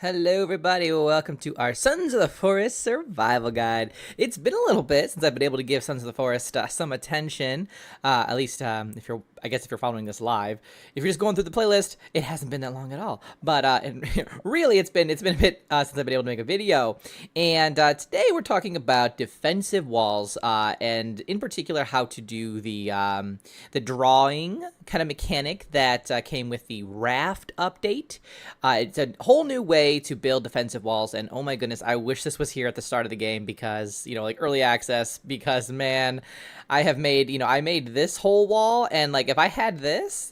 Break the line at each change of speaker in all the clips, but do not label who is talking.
Hello everybody, welcome to our Sons of the Forest survival guide. It's been a little bit since I've been able to give Sons of the Forest some attention, at least if you're following this live. If you're just going through the playlist, it hasn't been that long at all. But and really, it's been a bit since I've been able to make a video. And today we're talking about defensive walls, and in particular how to do the drawing kind of mechanic that came with the raft update. It's a whole new way to build defensive walls, and oh my goodness, I wish this was here at the start of the game because, like early access, because man, I made this whole wall, and like if I had this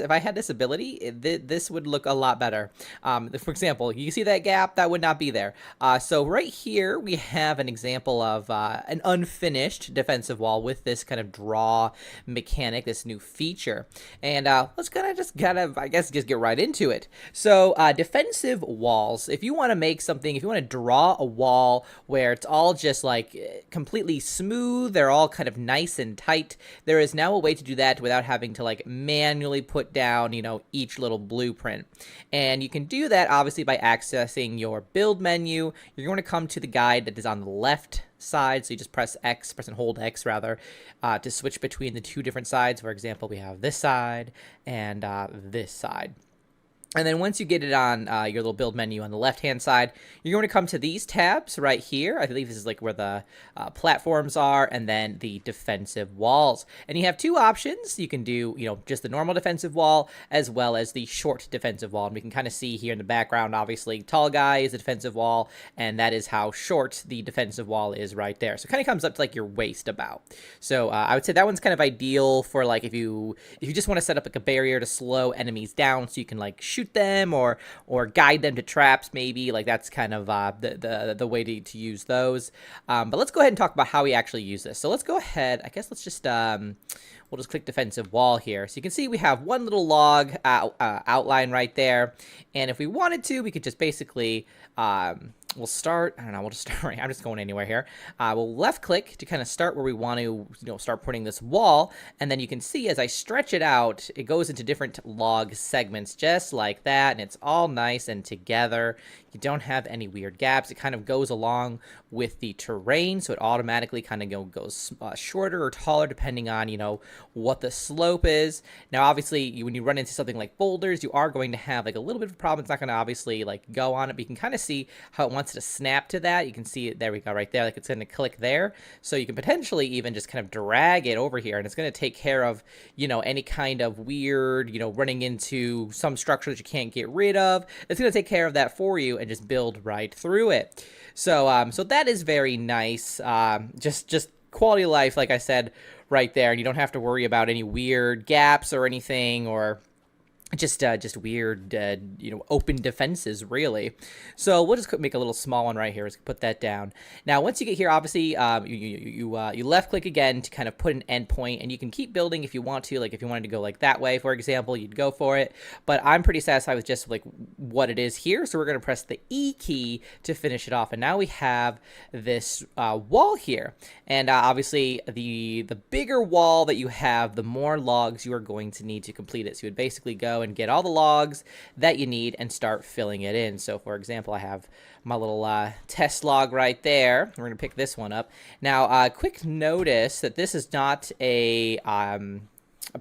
ability, this would look a lot better. For example, you see that gap? That would not be there. So right here we have an example of an unfinished defensive wall with this kind of draw mechanic, this new feature. And let's just get right into it. So defensive walls, if you want to make something, if you want to draw a wall where it's all just like completely smooth, they're all kind of nice and tight, there is now a way to do that without having to like manually put down, each little blueprint. And you can do that obviously by accessing your build menu. You're going to come to the guide that is on the left side, so you just press and hold X rather, to switch between the two different sides. For example, we have this side and this side. And then once you get it on your little build menu on the left-hand side, you're going to come to these tabs right here. I believe this is like where the platforms are, and then the defensive walls. And you have two options. You can do, just the normal defensive wall as well as the short defensive wall. And we can kind of see here in the background, obviously, tall guy is a defensive wall, and that is how short the defensive wall is right there. So it kind of comes up to like your waist about. So I would say that one's kind of ideal for like if you just want to set up like a barrier to slow enemies down, so you can like shoot them or guide them to traps, maybe. Like that's kind of the way to use those. But let's go ahead and talk about how we actually use this. So let's go ahead, I guess let's just we'll just click defensive wall here. So you can see we have one little log outline right there, and if we wanted to, we could just basically we'll start, I don't know, we'll just start right, I'm just going anywhere here. We'll left click to kind of start where we want to, start putting this wall. And then you can see as I stretch it out, it goes into different log segments just like that. And it's all nice and together. You don't have any weird gaps. It kind of goes along with the terrain. So it automatically kind of goes shorter or taller depending on, what the slope is. Now, obviously, when you run into something like boulders, you are going to have like a little bit of a problem. It's not going to obviously like go on it, but you can kind of see how it wants to snap to that. You can see it, there we go, right there, like it's going to click there. So you can potentially even just kind of drag it over here, and it's going to take care of, any kind of weird, running into some structure that you can't get rid of. It's going to take care of that for you and just build right through it. So so that is very nice. Just quality of life, like I said, right there, and you don't have to worry about any weird gaps or anything, or just weird, open defenses, really. So we'll just make a little small one right here. Let's put that down. Now, once you get here, obviously, you left click again to kind of put an endpoint, and you can keep building if you want to. Like if you wanted to go like that way, for example, you'd go for it. But I'm pretty satisfied with just like what it is here. So we're going to press the E key to finish it off, and now we have this wall here. And obviously, the bigger wall that you have, the more logs you are going to need to complete it. So you would basically go and get all the logs that you need and start filling it in. So for example, I have my little test log right there. We're going to pick this one up. Now, quick notice that this is not a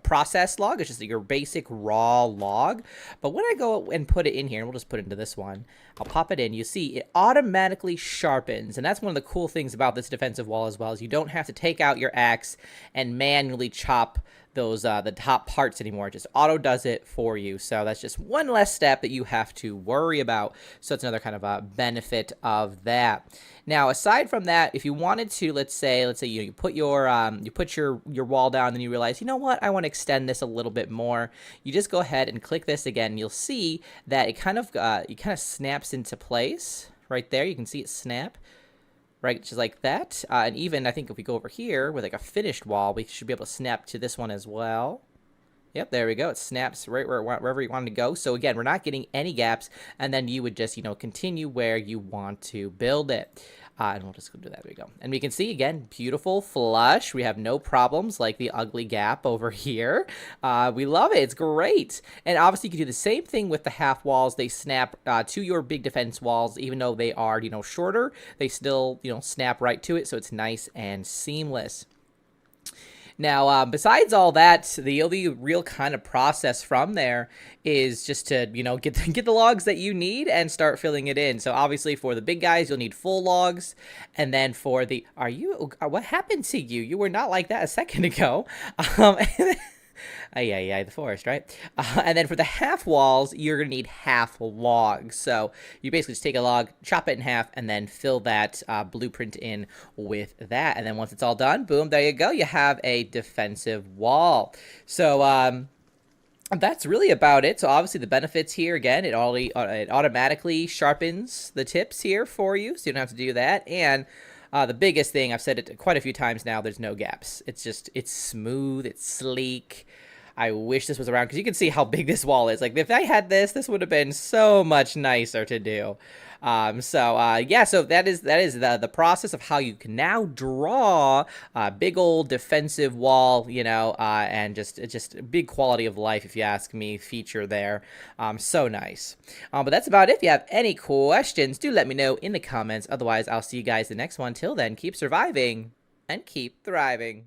process log. It's just your basic raw log. But when I go and put it in here, and we'll just put it into this one, I'll pop it in. You see it automatically sharpens, and that's one of the cool things about this defensive wall as well, is you don't have to take out your axe and manually chop those the top parts anymore. It just auto does it for you. So that's just one less step that you have to worry about. So it's another kind of a benefit of that. Now, aside from that, if you wanted to, let's say you put your wall down, and then you realize, you know what, I want to extend this a little bit more. You just go ahead and click this again. And you'll see that it kind of snaps into place right there. You can see it snap. Right, just like that. And even, I think if we go over here with like a finished wall, we should be able to snap to this one as well. Yep, there we go. It snaps right wherever you want to go. So again, we're not getting any gaps, and then you would just, continue where you want to build it. And we'll just go do that. There we go. And we can see, again, beautiful flush. We have no problems like the ugly gap over here. We love it. It's great. And obviously, you can do the same thing with the half walls. They snap to your big defense walls, even though they are, shorter. They still, snap right to it. So it's nice and seamless. Now, besides all that, the only real kind of process from there is just to, get the logs that you need and start filling it in. So obviously for the big guys, you'll need full logs. And then for the, what happened to you? You were not like that a second ago. The forest, right? And then for the half walls, you're going to need half logs. So you basically just take a log, chop it in half, and then fill that blueprint in with that. And then once it's all done, boom, there you go. You have a defensive wall. So that's really about it. So obviously the benefits here, again, it automatically sharpens the tips here for you, so you don't have to do that. And the biggest thing, I've said it quite a few times now, there's no gaps. It's smooth, it's sleek. I wish this was around, because you can see how big this wall is. Like, if I had this would have been so much nicer to do. So that is the process of how you can now draw a big old defensive wall, and just big quality of life, if you ask me, feature there. So nice. But that's about it. If you have any questions, do let me know in the comments. Otherwise, I'll see you guys the next one. Till then, keep surviving and keep thriving.